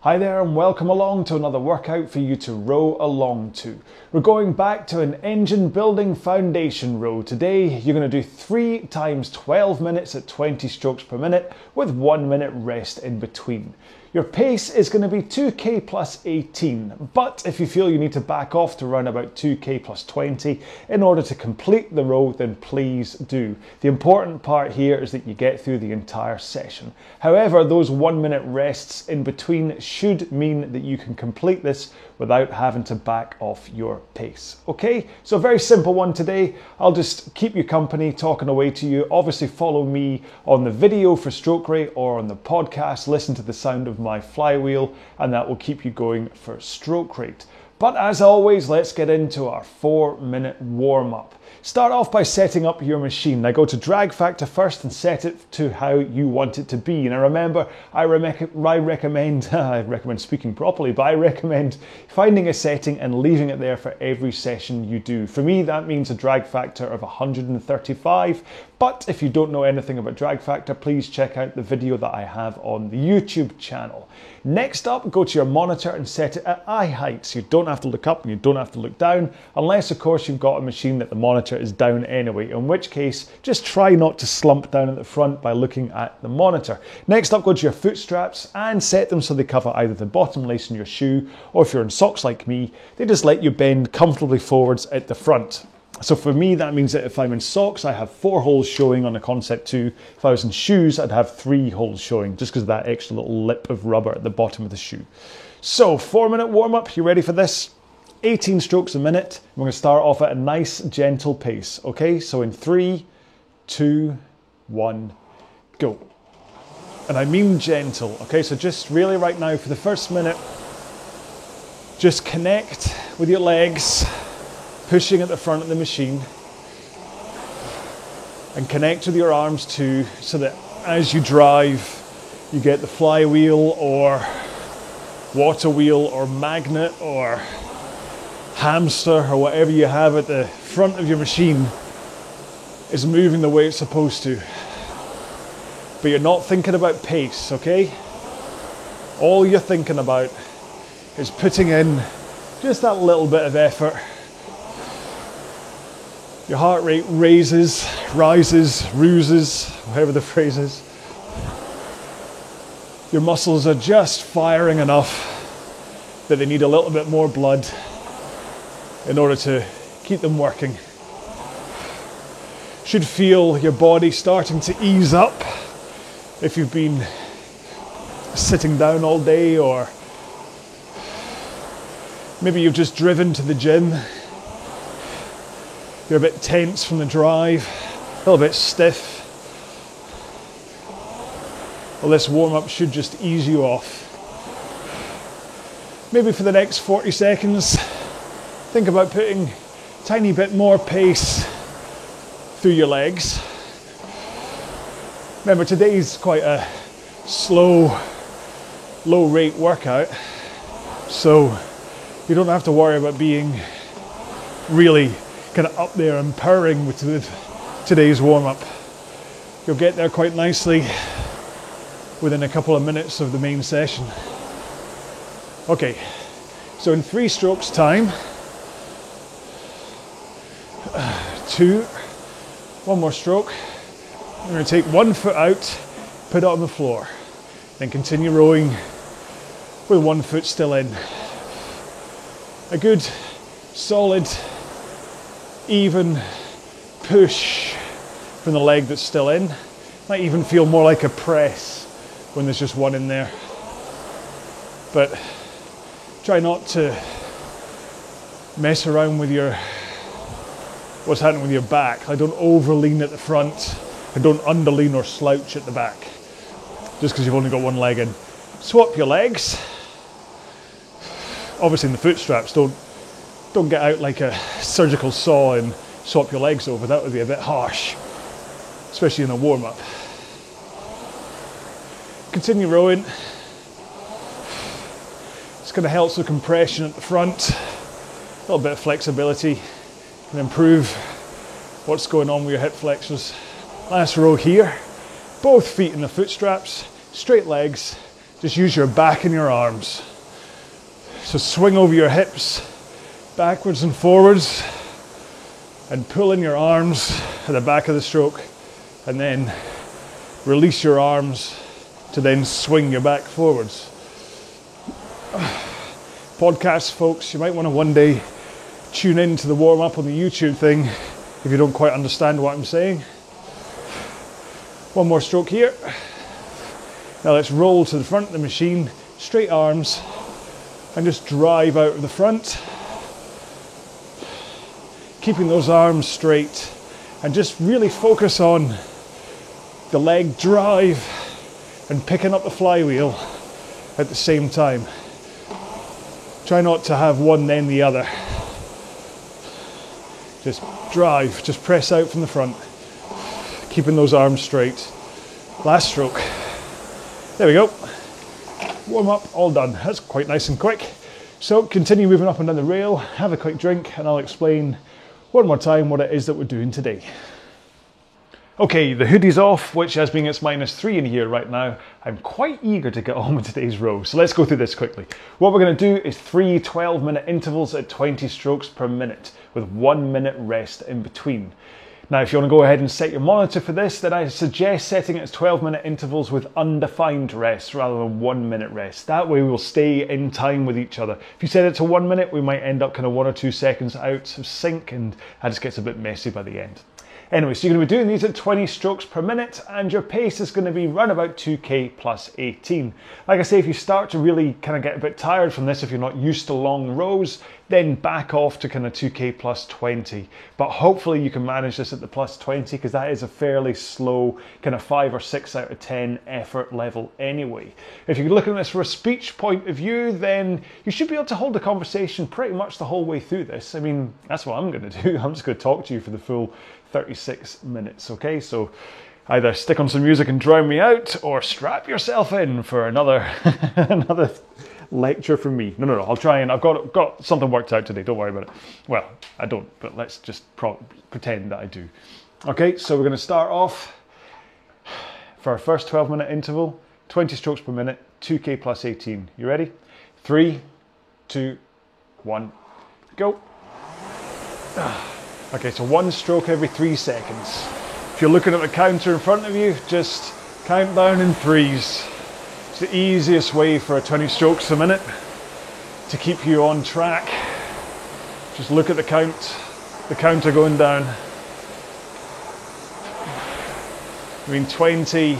Hi there and welcome along to another workout for you to row along to. We're going back to an engine building foundation row. Today you're going to do 3 times 12 minutes at 20 strokes per minute with 1 minute rest in between. Your pace is going to be 2k plus 18, but if you feel you need to back off to run about 2k plus 20 in order to complete the row, then please do. The important part here is that you get through the entire session. However, those 1 minute rests in between should mean that you can complete this without having to back off your pace. Okay, so a very simple one today. I'll just keep you company talking away to you. Obviously follow me on the video for stroke rate or on the podcast, listen to the sound of my flywheel, and that will keep you going for stroke rate. But as always, let's get into our 4-minute warm-up. Start off by setting up your machine. Now go to drag factor first and set it to how you want it to be. Now remember, I recommend speaking properly, but I recommend finding a setting and leaving it there for every session you do. For me, that means a drag factor of 135. But if you don't know anything about drag factor, please check out the video that I have on the YouTube channel. Next up, go to your monitor and set it at eye height. So you don't have to look up and you don't have to look down, unless of course you've got a machine that the monitor is down anyway, in which case just try not to slump down at the front by looking at the monitor. Next up, go to your foot straps and set them so they cover either the bottom lace in your shoe, or if you're in socks like me, they just let you bend comfortably forwards at the front. So for me, that means that if I'm in socks, I have 4 holes showing on a Concept 2. If I was in shoes, I'd have 3 holes showing, just because of that extra little lip of rubber at the bottom of the shoe. So 4-minute warm-up, you ready for this? 18 strokes a minute. We're going to start off at a nice, gentle pace. Okay, so in 3, 2, 1, go. And I mean gentle. Okay, so just really right now for the first minute, just connect with your legs, pushing at the front of the machine, and connect with your arms too, so that as you drive, you get the flywheel or water wheel or magnet or hamster or whatever you have at the front of your machine is moving the way it's supposed to. But you're not thinking about pace, okay? All you're thinking about is putting in just that little bit of effort. Your heart rate rises, ruses, whatever the phrase is. Your muscles are just firing enough that they need a little bit more blood in order to keep them working. Should feel your body starting to ease up if you've been sitting down all day, or maybe you've just driven to the gym. You're a bit tense from the drive, a little bit stiff. Well, this warm-up should just ease you off. Maybe for the next 40 seconds, think about putting a tiny bit more pace through your legs. Remember, today's quite a slow, low-rate workout, so you don't have to worry about being really kind of up there and purring with today's warm-up. You'll get there quite nicely within a couple of minutes of the main session. Okay, so in 3 strokes time, 2, 1 more stroke. I'm going to take 1 foot out, put it on the floor, then continue rowing with 1 foot still in. A good, solid, even push from the leg that's still in. Might even feel more like a press when there's just 1 in there. But try not to mess around with what's happening with your back. I don't overlean at the front. I don't underlean or slouch at the back, just because you've only got 1 leg in. Swap your legs. Obviously in the foot straps, don't get out like a surgical saw and swap your legs over. That would be a bit harsh, especially in a warm-up. Continue rowing. It's going to help with compression at the front. A little bit of flexibility can improve what's going on with your hip flexors. Last row here. Both feet in the foot straps, straight legs, just use your back and your arms. So swing over your hips, backwards and forwards, and pull in your arms at the back of the stroke, and then release your arms to then swing your back forwards. Podcast folks, you might want to one day tune in to the warm up on the YouTube thing if you don't quite understand what I'm saying. One more stroke here. Now let's roll to the front of the machine, straight arms, and just drive out of the front. Keeping those arms straight, and just really focus on the leg drive and picking up the flywheel at the same time. Try not to have one then the other. Just drive, just press out from the front, keeping those arms straight. Last stroke. There we go. Warm up, all done. That's quite nice and quick. So continue moving up and down the rail, have a quick drink, and I'll explain one more time what it is that we're doing today. Okay, the hoodie's off, which as being it's -3 in here right now, I'm quite eager to get on with today's row. So let's go through this quickly. What we're going to do is 3 12-minute intervals at 20 strokes per minute with 1 minute rest in between. Now, if you want to go ahead and set your monitor for this, then I suggest setting it as 12-minute intervals with undefined rest rather than 1 minute rest. That way we'll stay in time with each other. If you set it to 1 minute, we might end up kind of 1 or 2 seconds out of sync, and that just gets a bit messy by the end. Anyway, so you're going to be doing these at 20 strokes per minute, and your pace is going to be around about 2k plus 18. Like I say, if you start to really kind of get a bit tired from this, if you're not used to long rows, then back off to kind of 2k plus 20. But hopefully you can manage this at the plus 20, because that is a fairly slow kind of 5 or 6 out of 10 effort level anyway. If you're looking at this from a speech point of view, then you should be able to hold a conversation pretty much the whole way through this. I mean, that's what I'm going to do. I'm just going to talk to you for the full 36 minutes, okay? So either stick on some music and drown me out, or strap yourself in for another another lecture from me. No, I'll try, and I've got something worked out today, don't worry about it. Well, I don't, but let's just pretend that I do. Okay, so we're going to start off for our first 12-minute interval, 20 strokes per minute, 2k plus 18. You ready? 3, 2, 1, go. Okay, so 1 stroke every 3 seconds. If you're looking at the counter in front of you, just count down in 3s. It's the easiest way for a 20 strokes a minute to keep you on track. Just look at the counter going down. I mean, 20,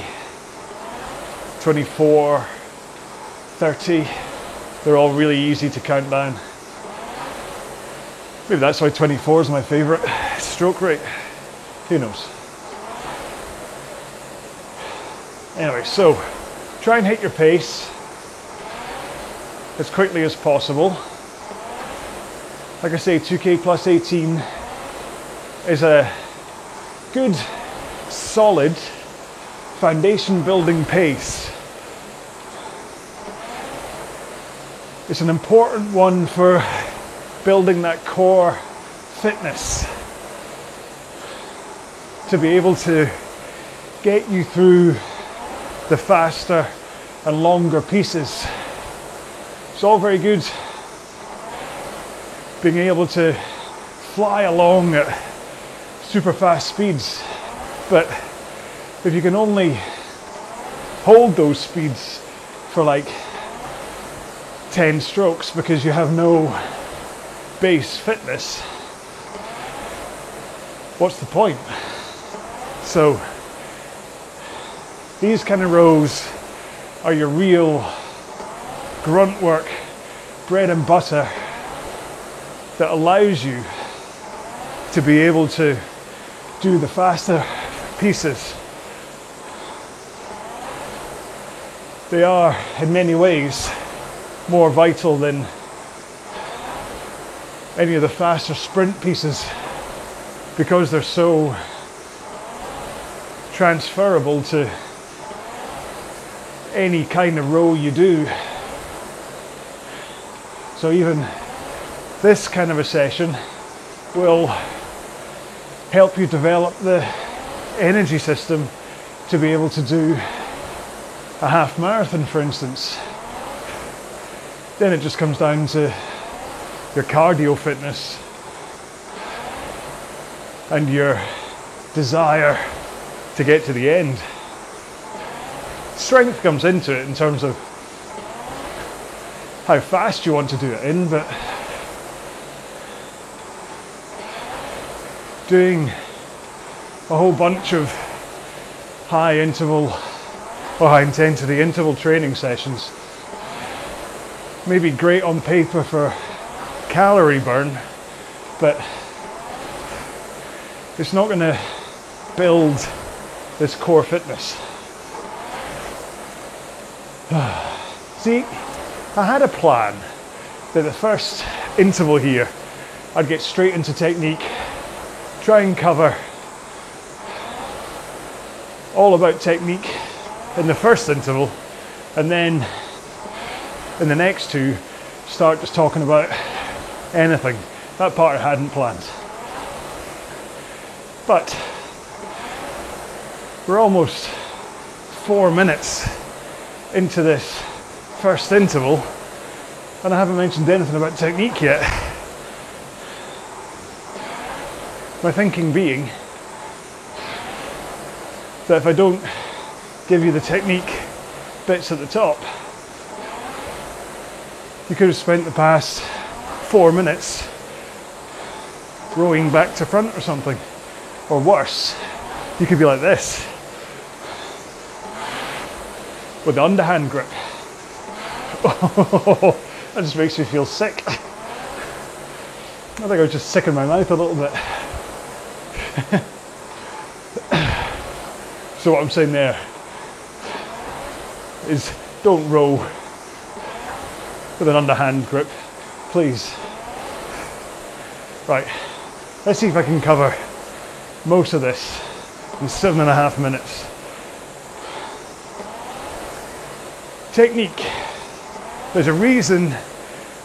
24, 30, they're all really easy to count down. Maybe that's why 24 is my favourite stroke rate. Who knows? Anyway, so try and hit your pace as quickly as possible. Like I say, 2k plus 18 is a good, solid foundation building pace. It's an important one for building that core fitness to be able to get you through the faster and longer pieces. It's all very good being able to fly along at super fast speeds, but if you can only hold those speeds for like 10 strokes because you have no base fitness, what's the point? So these kind of rows are your real grunt work, bread and butter, that allows you to be able to do the faster pieces. They are in many ways more vital than any of the faster sprint pieces, because they're so transferable to any kind of row you do. So even this kind of a session will help you develop the energy system to be able to do a half marathon, for instance. Then it just comes down to your cardio fitness and your desire to get to the end. Strength comes into it in terms of how fast you want to do it in, but doing a whole bunch of high interval or high intensity interval training sessions may be great on paper for calorie burn, but it's not going to build this core fitness. See, I had a plan that the first interval here I'd get straight into technique, try and cover all about technique in the first interval, and then in the next two start just talking about anything. That part I hadn't planned. But we're almost 4 minutes into this first interval and I haven't mentioned anything about technique yet. My thinking being that if I don't give you the technique bits at the top, you could have spent the past 4 minutes rowing back to front or something. Or worse, you could be like this with the underhand grip. Oh, that just makes me feel sick. I think I was just sick in my mouth a little bit. So what I'm saying there is don't row with an underhand grip, please. Right, let's see if I can cover most of this in 7.5 minutes. Technique. There's a reason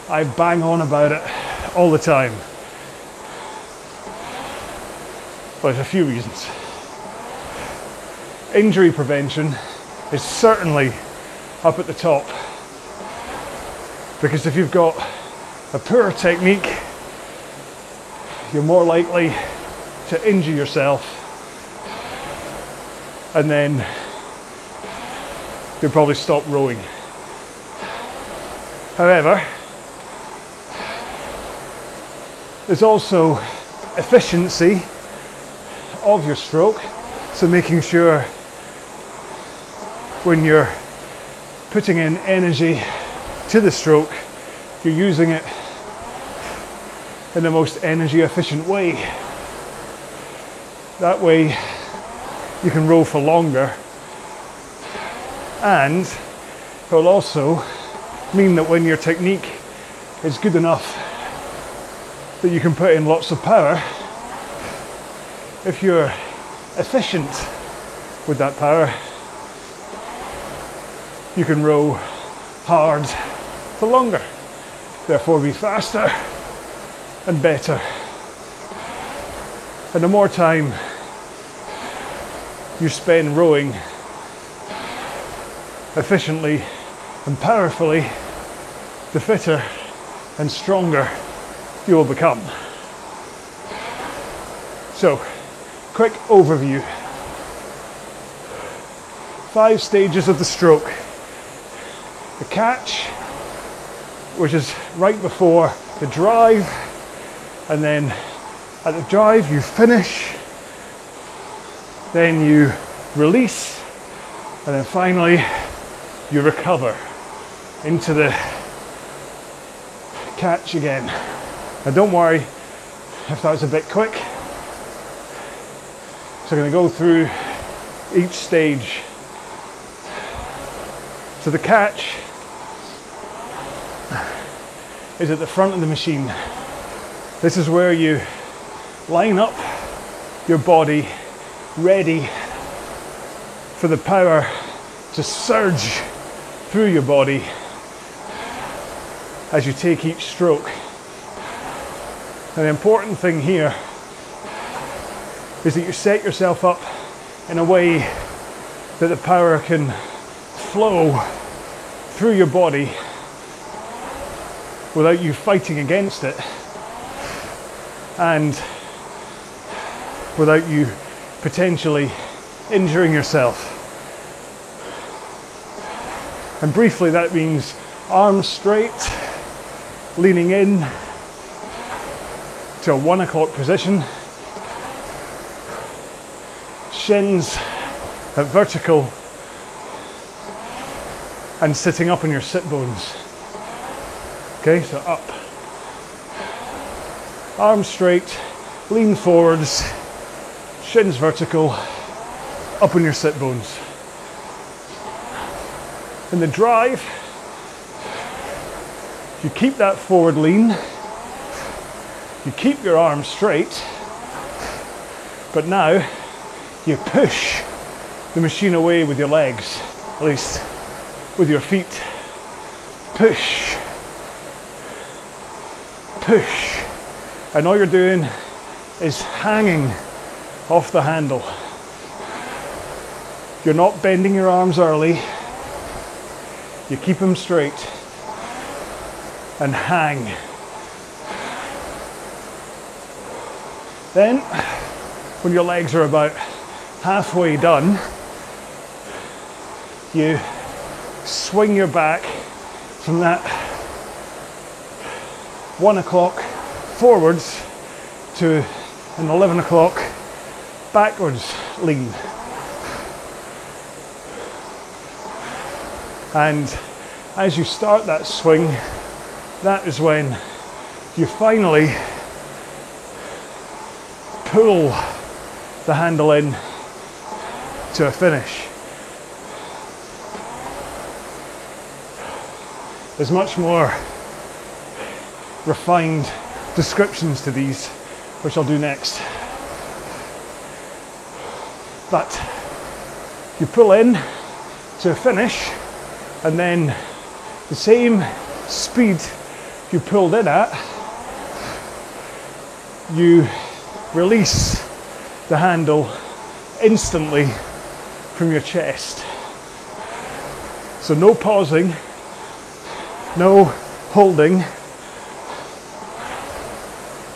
I bang on about it all the time. Well, there's a few reasons. Injury prevention is certainly up at the top, because if you've got a poor technique, you're more likely to injure yourself, and then you'll probably stop rowing. However, there's also efficiency of your stroke, so making sure when you're putting in energy to the stroke, you're using it in the most energy efficient way. That way you can row for longer, and it will also mean that when your technique is good enough that you can put in lots of power, if you're efficient with that power, you can row hard for longer, therefore be faster and better. And the more time you spend rowing efficiently and powerfully, the fitter and stronger you will become. So, quick overview. 5 stages of the stroke. The catch, which is right before the drive, and then at the drive you finish, then you release, and then finally you recover into the catch again. Now don't worry if that was a bit quick. So I'm going to go through each stage. So the catch is at the front of the machine. This is where you line up your body ready for the power to surge through your body as you take each stroke. And the important thing here is that you set yourself up in a way that the power can flow through your body without you fighting against it and without you potentially injuring yourself. And briefly, that means arms straight, leaning in to a 1 o'clock position, shins at vertical, and sitting up on your sit bones. Okay, so up, arms straight, lean forwards, shins vertical, up on your sit bones. In the drive, you keep that forward lean, you keep your arms straight, but now you push the machine away with your legs, at least with your feet. Push, push, and all you're doing is hanging off the handle. You're not bending your arms early, you keep them straight and hang. Then, when your legs are about halfway done, you swing your back from that 1 o'clock forwards to an 11 o'clock backwards lean. And as you start that swing, that is when you finally pull the handle in to a finish. There's much more refined descriptions to these, which I'll do next. But you pull in to a finish, and then the same speed you pulled in at, you release the handle instantly from your chest. So no pausing, no holding,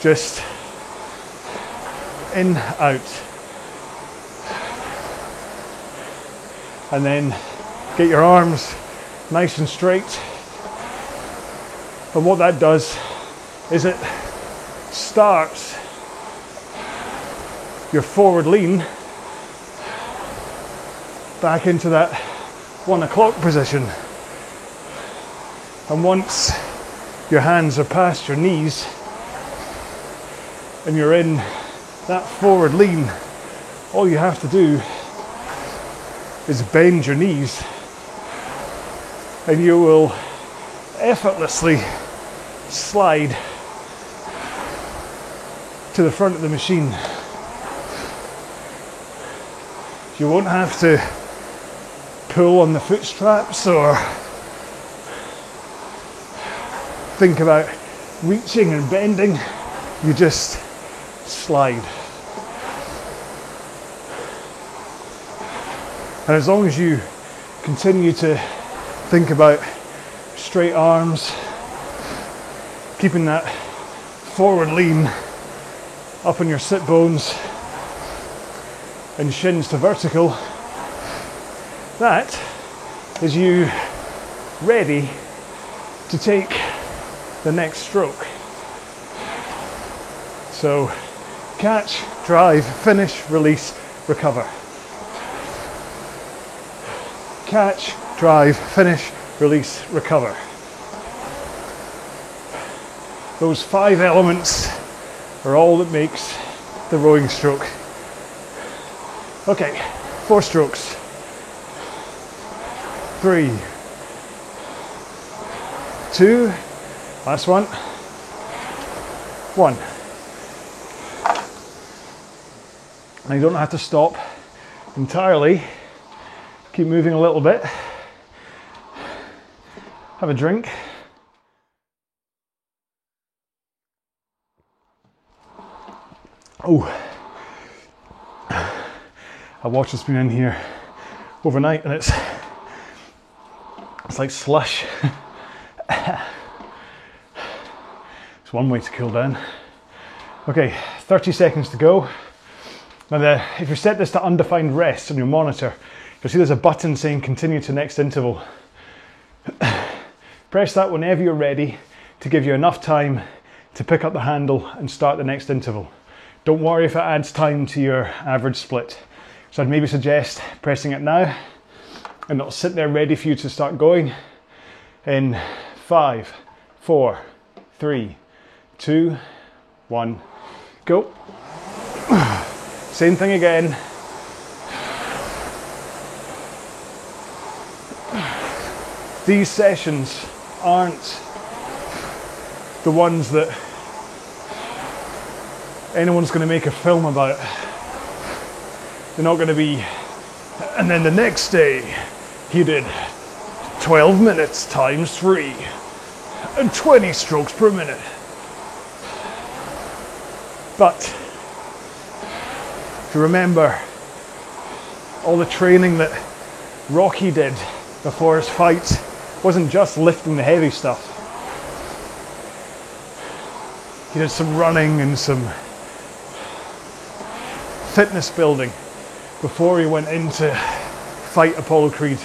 just in, out. And then get your arms nice and straight. And what that does is it starts your forward lean back into that 1 o'clock position. And once your hands are past your knees and you're in that forward lean, all you have to do is bend your knees and you will effortlessly slide to the front of the machine. You won't have to pull on the foot straps or think about reaching and bending. You just slide. And as long as you continue to think about straight arms, keeping that forward lean up on your sit bones and shins to vertical, that is you ready to take the next stroke. So catch, drive, finish, release, recover. Catch, drive, finish, release, recover. Those 5 elements are all that makes the rowing stroke. Okay, 4 strokes. 3, 2, last one, 1. Now you don't have to stop entirely. Keep moving a little bit. Have a drink. Oh, a watch has been in here overnight and it's It's like slush. It's one way to cool down. Okay, 30 seconds to go. Now if you set this to undefined rest on your monitor, you'll see there's a button saying continue to next interval. Press that whenever you're ready to give you enough time to pick up the handle and start the next interval. Don't worry if it adds time to your average split. So I'd maybe suggest pressing it now, and it'll sit there ready for you to start going in 5, 4, 3, 2, 1, go. Same thing again. These sessions aren't the ones that anyone's going to make a film about. They're not going to be, and then the next day he did 12 minutes times 3 and 20 strokes per minute. But if you remember all the training that Rocky did before his fight, wasn't just lifting the heavy stuff. He did some running and some fitness building before he went in to fight Apollo Creed.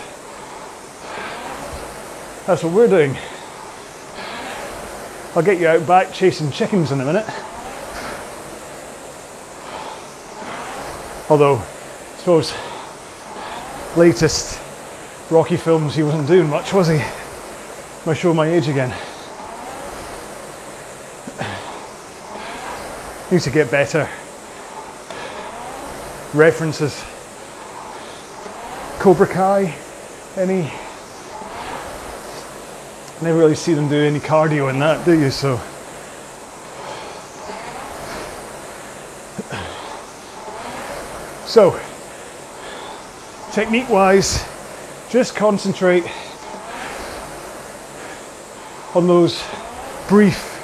That's what we're doing. I'll get you out back chasing chickens in a minute. Although, I suppose, latest Rocky films, he wasn't doing much, was he? Am I showing my age again? Need to get better references. Cobra Kai, any? Never really see them do any cardio in that, do you? So technique wise, just concentrate on those brief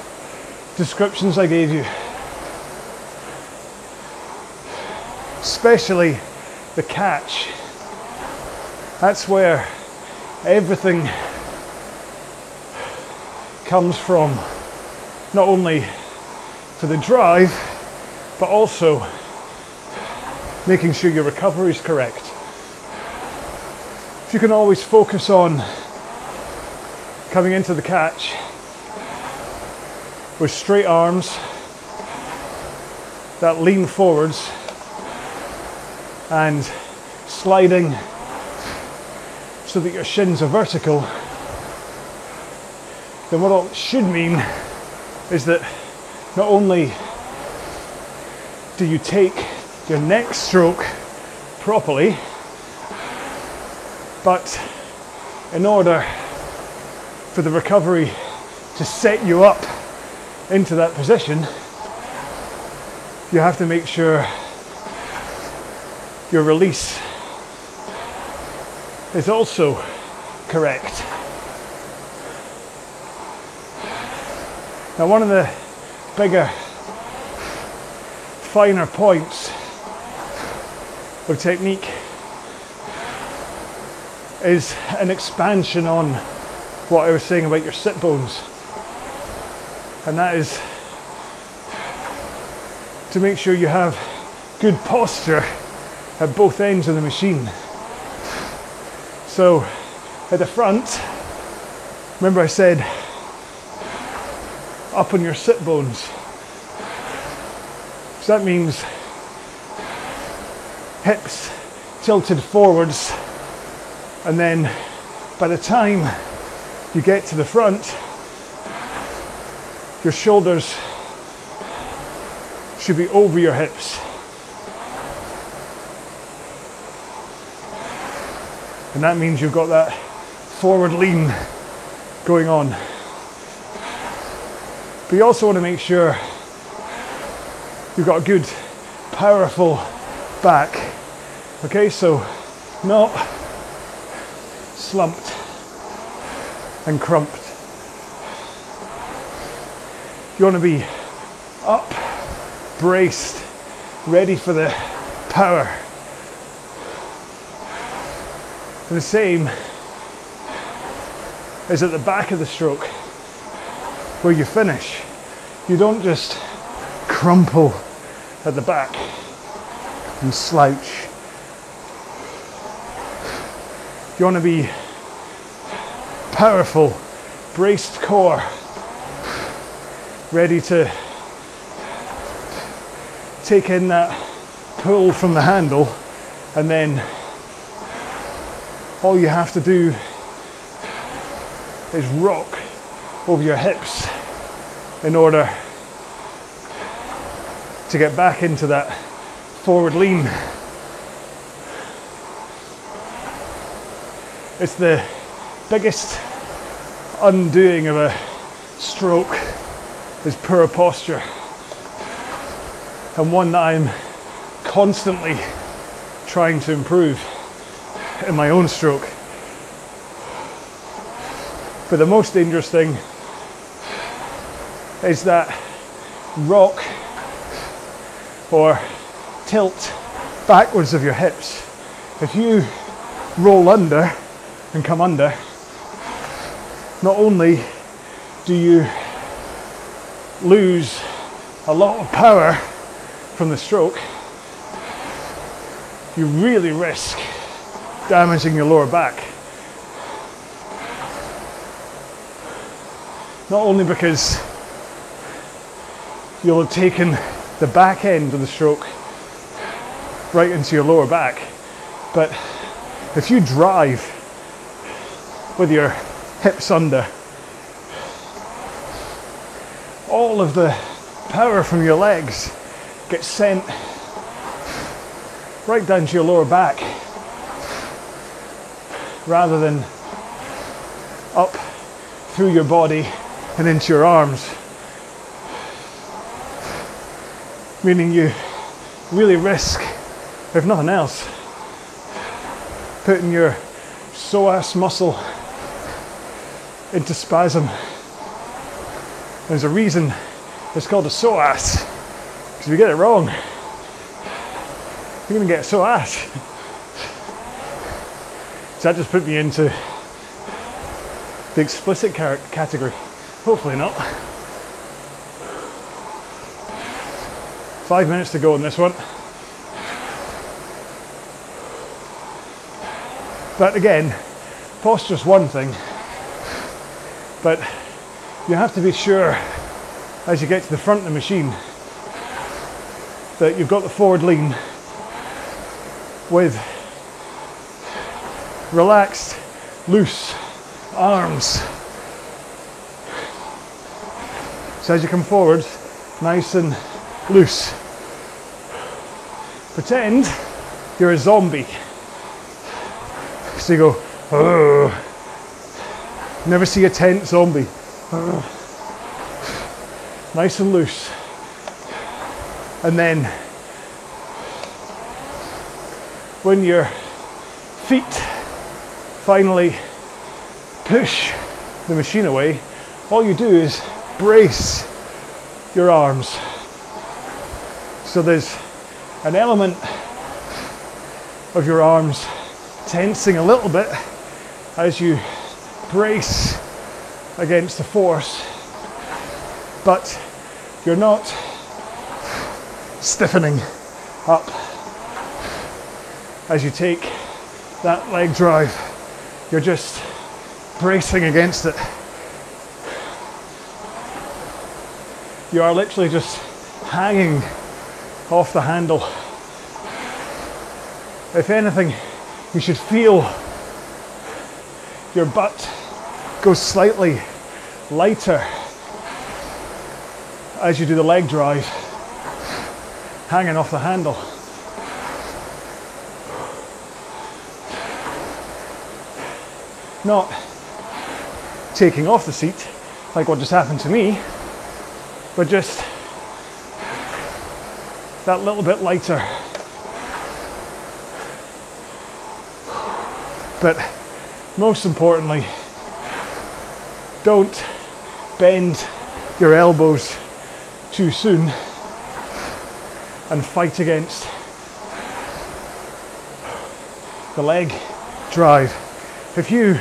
descriptions I gave you, especially the catch. That's where everything comes from, not only for the drive, but also making sure your recovery is correct. If you can always focus on coming into the catch with straight arms that lean forwards and sliding so that your shins are vertical, then what it should mean is that not only do you take your next stroke properly, but in order for the recovery to set you up into that position, you have to make sure your release is also correct. Now, one of the bigger, finer points of technique is an expansion on what I was saying about your sit bones, and that is to make sure you have good posture at both ends of the machine. So at the front, remember I said up on your sit bones, so that means hips tilted forwards, and then by the time you get to the front, your shoulders should be over your hips. And that means you've got that forward lean going on. But you also want to make sure you've got a good, powerful back. Okay, so not slumped and crumped. You want to be up, braced, ready for the power. And the same is at the back of the stroke where you finish. You don't just crumple at the back and slouch. You want to be powerful, braced core, ready to take in that pull from the handle, and then all you have to do is rock over your hips in order to get back into that forward lean. It's the biggest undoing of a stroke is poor posture, and one that I'm constantly trying to improve in my own stroke. But the most dangerous thing is that rock or tilt backwards of your hips. If you roll under and come under, not only do you lose a lot of power from the stroke, you really risk damaging your lower back. Not only because you'll have taken the back end of the stroke right into your lower back, but if you drive with your hips under, all of the power from your legs gets sent right down to your lower back rather than up through your body and into your arms, meaning you really risk, if nothing else, putting your psoas muscle into spasm. There's a reason it's called a psoas, because if you get it wrong, you're going to get psoas. So that just put me into the explicit category. Hopefully not. 5 minutes to go on this one. But again, posture's one thing, but you have to be sure as you get to the front of the machine that you've got the forward lean with relaxed, loose arms. So as you come forward, nice and loose. Pretend you're a zombie. So you go, oh. Never see a tense zombie. Oh. Nice and loose. And then when your feet finally push the machine away, all you do is brace your arms. So there's an element of your arms tensing a little bit as you brace against the force, but you're not stiffening up as you take that leg drive. You're just bracing against it. You are literally just hanging off the handle. If anything, you should feel your butt go slightly lighter as you do the leg drive, hanging off the handle. Not taking off the seat like what just happened to me, but just that little bit lighter. But most importantly, don't bend your elbows too soon and fight against the leg drive. If you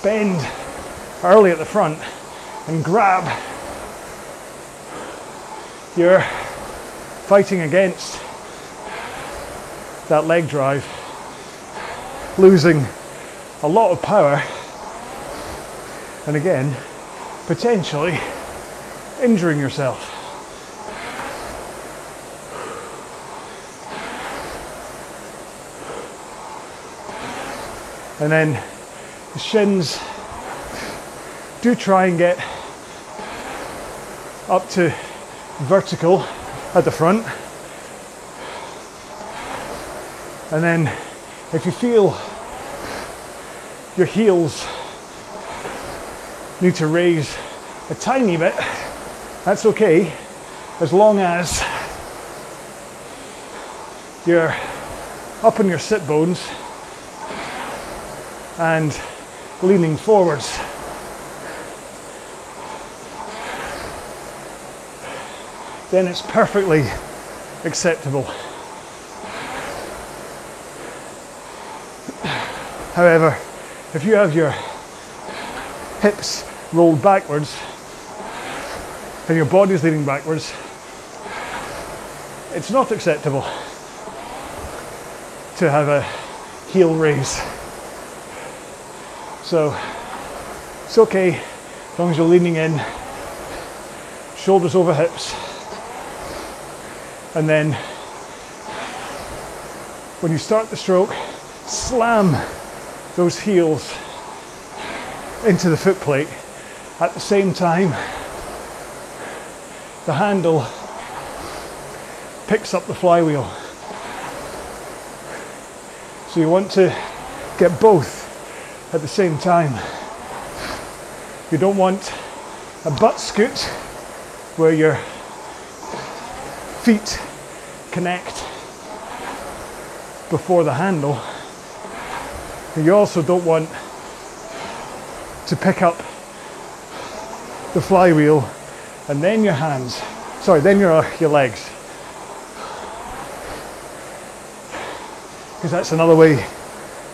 bend early at the front and grab. You're fighting against that leg drive, losing a lot of power, and again, potentially injuring yourself. And then the shins, do try and get up to vertical at the front. And then if you feel your heels need to raise a tiny bit, that's okay, as long as you're up on your sit bones and leaning forwards. Then it's perfectly acceptable. However, if you have your hips rolled backwards and your body's leaning backwards, it's not acceptable to have a heel raise. So it's okay as long as you're leaning in, shoulders over hips, and then when you start the stroke, slam those heels into the foot plate. At the same time, the handle picks up the flywheel. So you want to get both at the same time. You don't want a butt scoot where your feet connect before the handle. You also don't want to pick up the flywheel and then your hands, then your legs. Because that's another way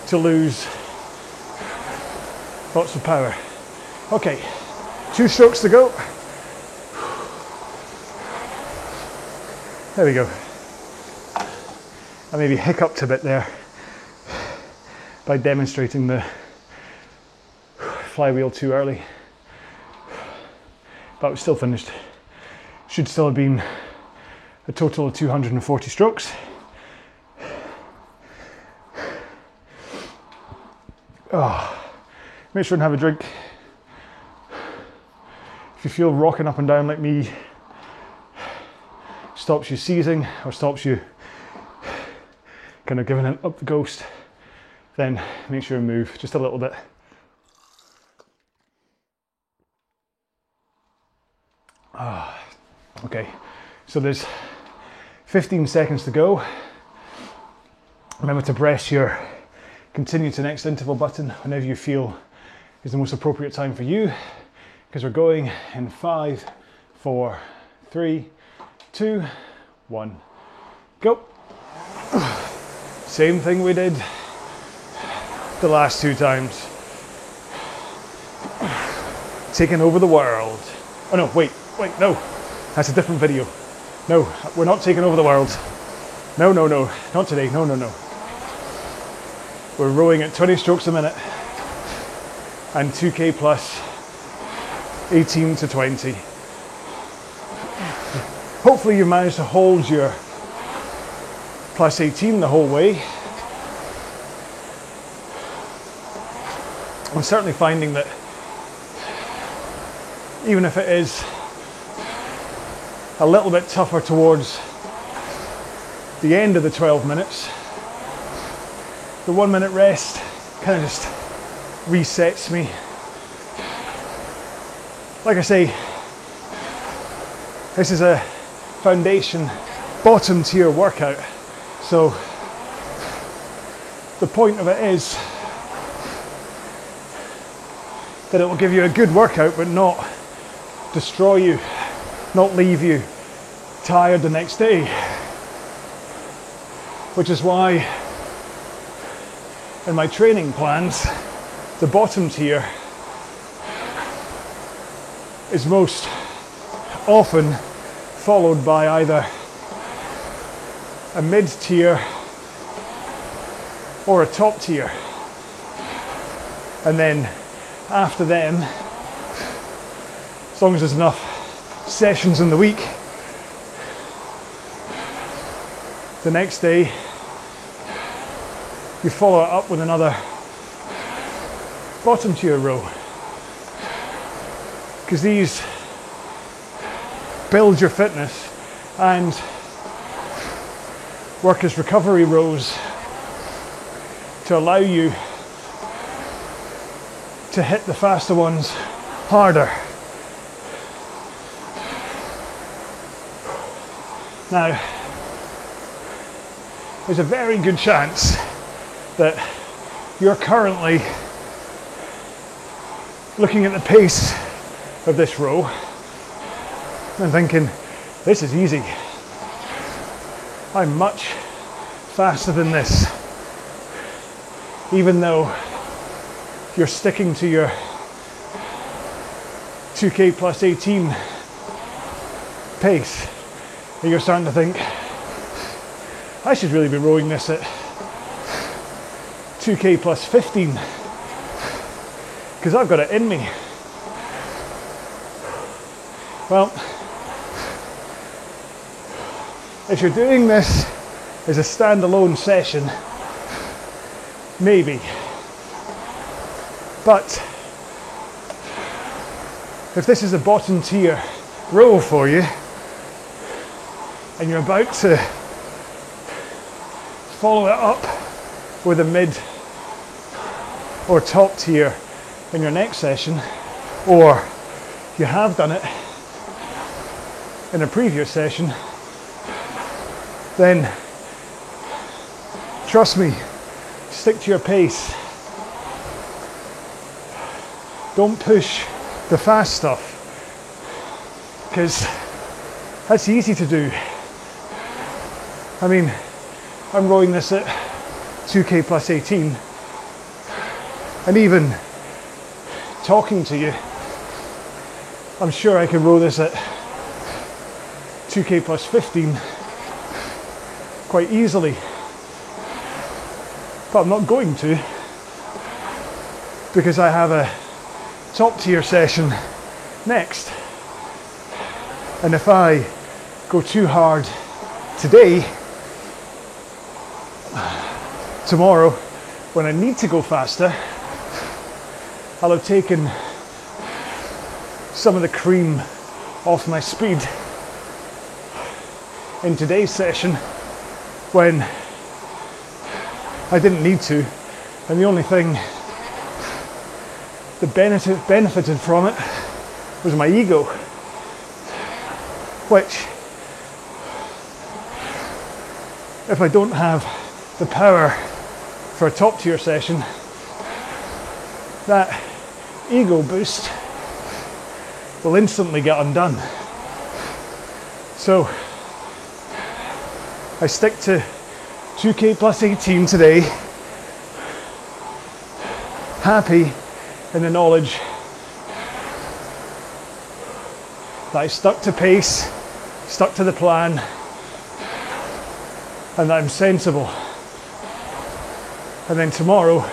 to lose lots of power. Okay, 2 strokes to go. There we go. I maybe hiccuped a bit there by demonstrating the flywheel too early, but we're still finished. Should still have been a total of 240 strokes. Make sure and have a drink. If you feel rocking up and down like me stops you seizing or stops you kind of giving it up the ghost, then make sure and move just a little bit. Okay, so there's 15 seconds to go. Remember to press your continue to next interval button whenever you feel is the most appropriate time for you, because we're going in 5, 4, 3, 2, 1, go. Same thing we did the last 2 times. Taking over the world. Oh no, wait, no. That's a different video. No, we're not taking over the world. No, not today, no. We're rowing at 20 strokes a minute and 2K plus 18 to 20. Hopefully you managed to hold your plus 18 the whole way. I'm certainly finding that even if it is a little bit tougher towards the end of the 12 minutes, the 1 minute rest kind of just resets me. Like I say, this is a foundation bottom tier workout, so the point of it is that it will give you a good workout but not destroy you, not leave you tired the next day. Which is why in my training plans, the bottom tier is most often followed by either a mid-tier or a top tier. And then after them, as long as there's enough sessions in the week, the next day you follow it up with another bottom tier row, because these build your fitness and work as recovery rows to allow you to hit the faster ones harder. Now, there's a very good chance that you're currently looking at the pace of this row and thinking, this is easy. I'm much faster than this. Even though you're sticking to your 2K plus 18 pace, and you're starting to think, I should really be rowing this at 2K plus 15 because I've got it in me. Well, if you're doing this as a standalone session, maybe. But if this is a bottom tier row for you and you're about to follow it up with a mid or top tier in your next session, or you have done it in a previous session, then trust me, stick to your pace. Don't push the fast stuff, because that's easy to do. I mean, I'm rowing this at 2K plus 18, and even talking to you, I'm sure I can row this at 2K plus 15 quite easily, but I'm not going to, because I have a top tier session next, and if I go too hard today, tomorrow when I need to go faster, I'll have taken some of the cream off my speed in today's session when I didn't need to, and the only thing that benefited from it was my ego, which, if I don't have the power for a top tier session, that ego boost will instantly get undone. So I stick to 2K plus 18 today, happy in the knowledge that I stuck to pace, stuck to the plan, and that I'm sensible. And then tomorrow,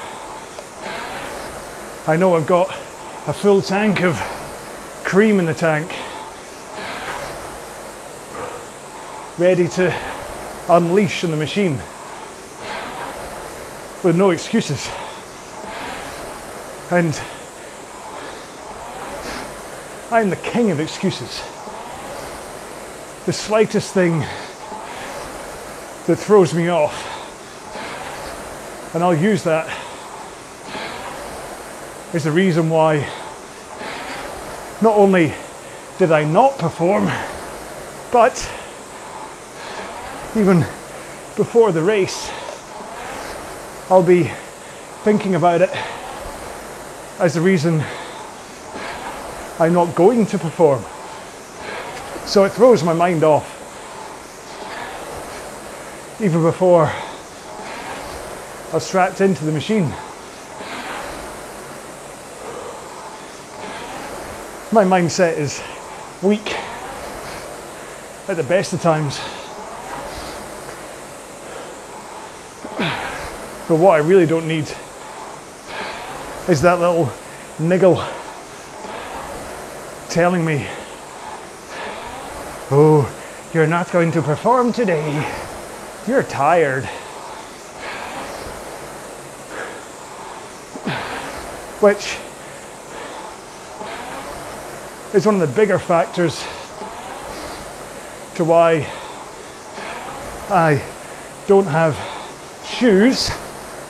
I know I've got a full tank of cream in the tank, ready to unleash on the machine with no excuses. And I'm the king of excuses. The slightest thing that throws me off, and I'll use that as the reason why not only did I not perform, but even before the race, I'll be thinking about it as the reason I'm not going to perform. So it throws my mind off even before I was strapped into the machine. My mindset is weak at the best of times. But what I really don't need is that little niggle telling me, oh, you're not going to perform today. You're tired. Which is one of the bigger factors to why I don't have shoes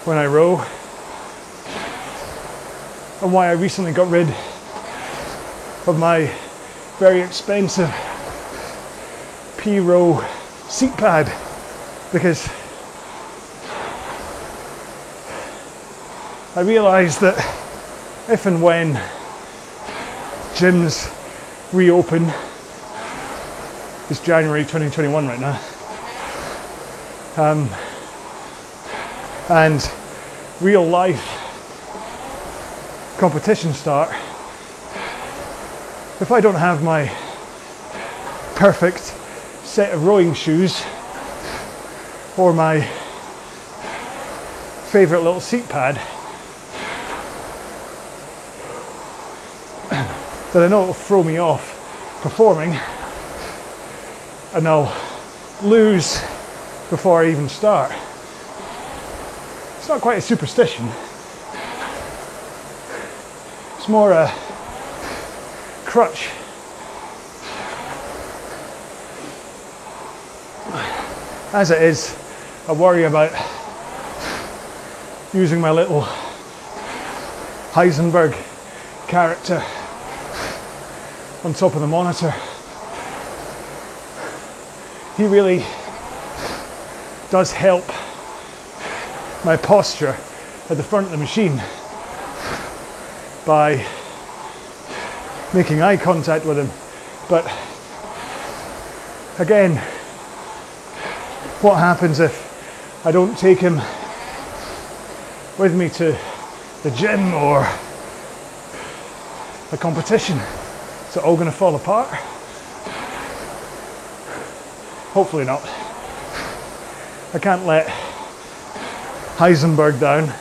when I row, and why I recently got rid of my very expensive P-Row seat pad, because I realised that if and when gyms reopen, it's January 2021 right now, and real life competitions start, if I don't have my perfect set of rowing shoes or my favourite little seat pad, then I know it'll throw me off performing, and I'll lose before I even start. It's not quite a superstition. It's more a crutch. As it is, I worry about using my little Heisenberg character on top of the monitor. He really does help my posture at the front of the machine by making eye contact with him. But again, what happens if I don't take him with me to the gym or a competition? Is it all going to fall apart? Hopefully not. I can't let Heisenberg down,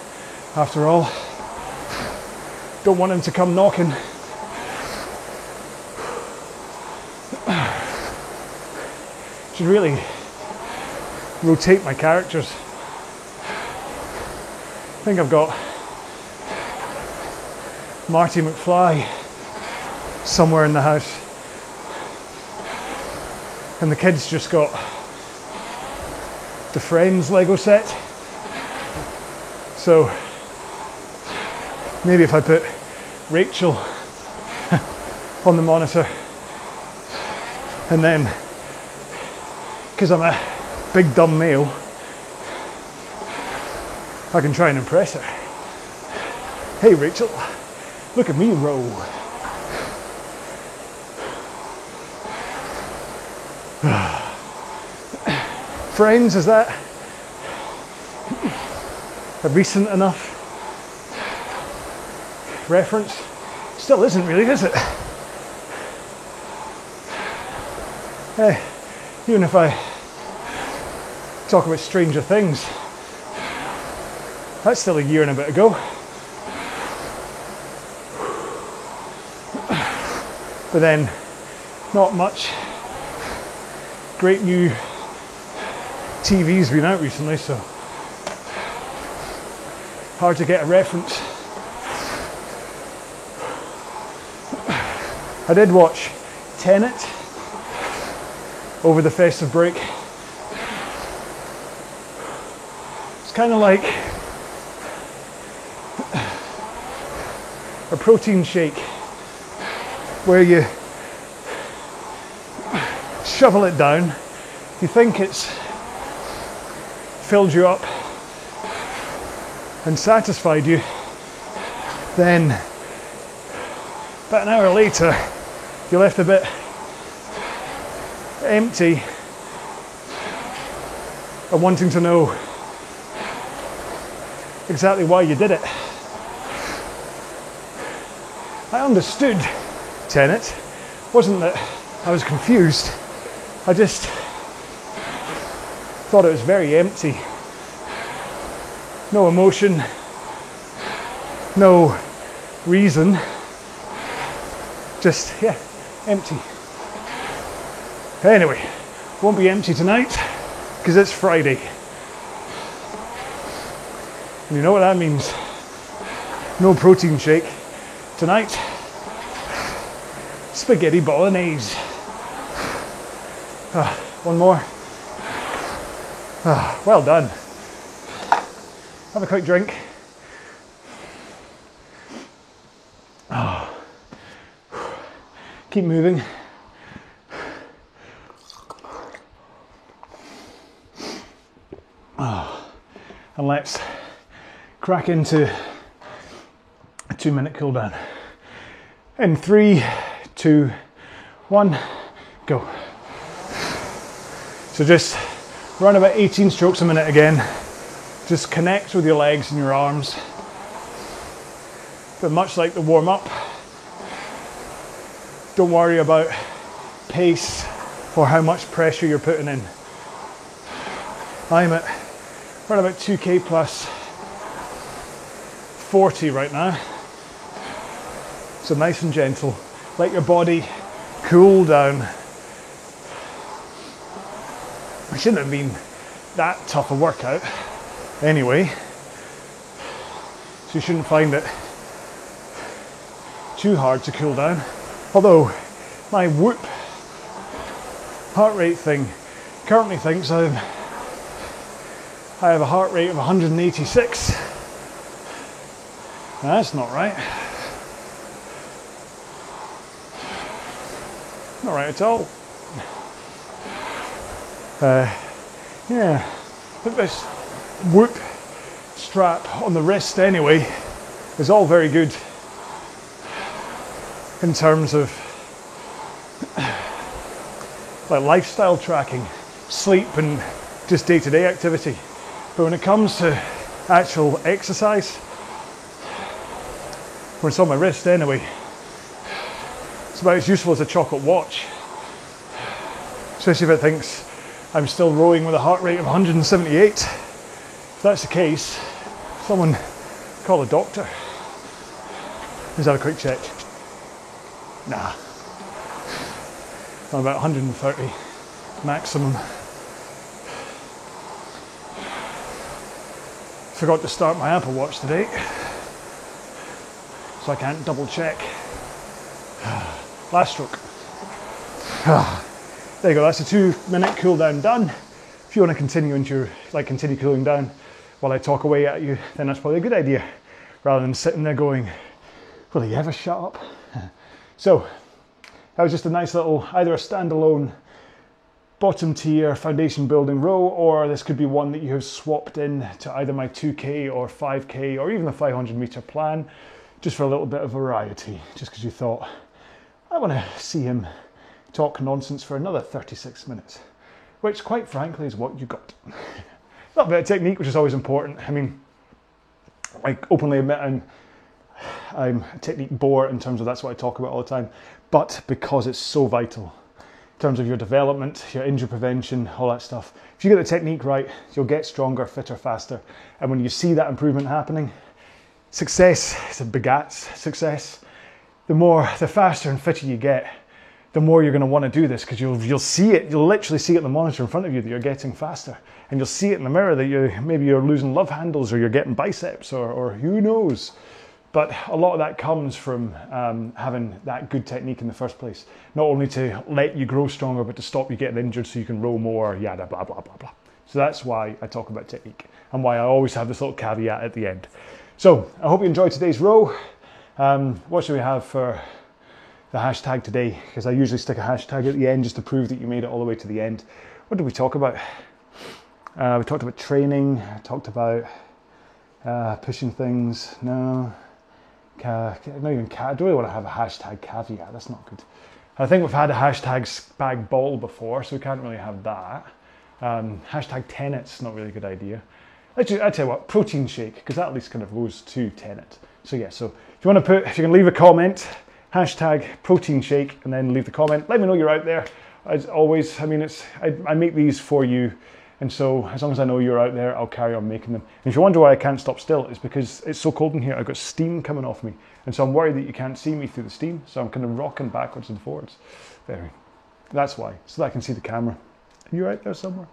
after all. Don't want him to come knocking. Should really rotate my characters. I think I've got Marty McFly somewhere in the house, and the kids just got the Friends Lego set. So maybe if I put Rachel on the monitor, and then, because I'm a big dumb male, I can try and impress her. Hey Rachel, look at me row. Friends, is that a recent enough reference? Still isn't really, is it? Hey, even if I talk about Stranger Things, that's still a year and a bit ago. But then, not much great new TV's been out recently, so hard to get a reference. I did watch Tenet over the festive break. It's kind of like a protein shake where you shovel it down, you think it's filled you up and satisfied you, then about an hour later you're left a bit empty and wanting to know exactly why you did it. I understood tenets. Wasn't that I was confused, I just thought it was very empty. No emotion, no reason, just, yeah, empty. Anyway, won't be empty tonight because it's Friday. And you know what that means? No protein shake tonight. Spaghetti bolognese. One more. Well done. Have a quick drink. Keep moving. And let's crack into a 2-minute cool down. In 3, 2, 1, go. So just run about 18 strokes a minute again. Just connect with your legs and your arms. But much like the warm up, don't worry about pace or how much pressure you're putting in. I'm at around about 2k plus 40 right now. So nice and gentle. Let your body cool down. It shouldn't have been that tough a workout anyway. So you shouldn't find it too hard to cool down. Although my Whoop heart rate thing currently thinks I have a heart rate of 186. Now, that's not right. Not right at all. Yeah, I think this Whoop strap on the wrist anyway is all very good in terms of like lifestyle tracking, sleep and just day-to-day activity. But when it comes to actual exercise, when it's on my wrist anyway, it's about as useful as a chocolate watch. Especially if it thinks I'm still rowing with a heart rate of 178. If that's the case, someone call a doctor. Let's have a quick check. Nah. I'm about 130 maximum. Forgot to start my Apple Watch today, so I can't double check. Last stroke. There you go, that's a 2-minute cool down done. If you want to continue continue cooling down while I talk away at you, then that's probably a good idea, rather than sitting there going, will he ever shut up? So, that was just a nice little, either a standalone bottom tier foundation building row, or this could be one that you have swapped in to either my 2k or 5k or even the 500 meter plan, just for a little bit of variety, just because you thought, I want to see him talk nonsense for another 36 minutes, which quite frankly is what you got. A little bit of technique, which is always important. I mean, I openly admit I'm a technique bore in terms of that's what I talk about all the time, but because it's so vital in terms of your development, your injury prevention, all that stuff. If you get the technique right, you'll get stronger, fitter, faster. And when you see that improvement happening, success begats success. The faster and fitter you get, the more you're going to want to do this, because you'll see it, you'll literally see it in the monitor in front of you that you're getting faster. And you'll see it in the mirror that maybe you're losing love handles or you're getting biceps or who knows. But a lot of that comes from having that good technique in the first place. Not only to let you grow stronger, but to stop you getting injured so you can row more, yada, blah, blah, blah, blah. So that's why I talk about technique and why I always have this little caveat at the end. So I hope you enjoyed today's row. What should we have for the hashtag today? Because I usually stick a hashtag at the end just to prove that you made it all the way to the end. What did we talk about? We talked about training, talked about pushing things. No. I don't really want to have a hashtag caveat, that's not good. I think we've had a hashtag spag ball before, so we can't really have that. Hashtag tenets, not really a good idea. I tell you what, protein shake, because that at least kind of goes to tenet. So yeah, so if you can leave a comment, hashtag protein shake, and then leave the comment. Let me know you're out there. As always, I mean, I make these for you. And so as long as I know you're out there, I'll carry on making them. And if you wonder why I can't stop still, it's because it's so cold in here. I've got steam coming off me. And so I'm worried that you can't see me through the steam. So I'm kind of rocking backwards and forwards. Anyway, that's why, so that I can see the camera. And you're out there somewhere.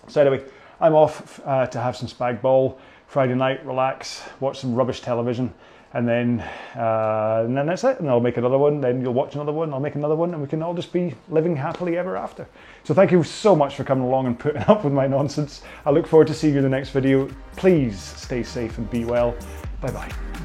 So anyway, I'm off to have some spag bol Friday night, relax, watch some rubbish television. And then that's it, and I'll make another one, then you'll watch another one, I'll make another one, and we can all just be living happily ever after. So thank you so much for coming along and putting up with my nonsense. I look forward to seeing you in the next video. Please stay safe and be well. Bye bye.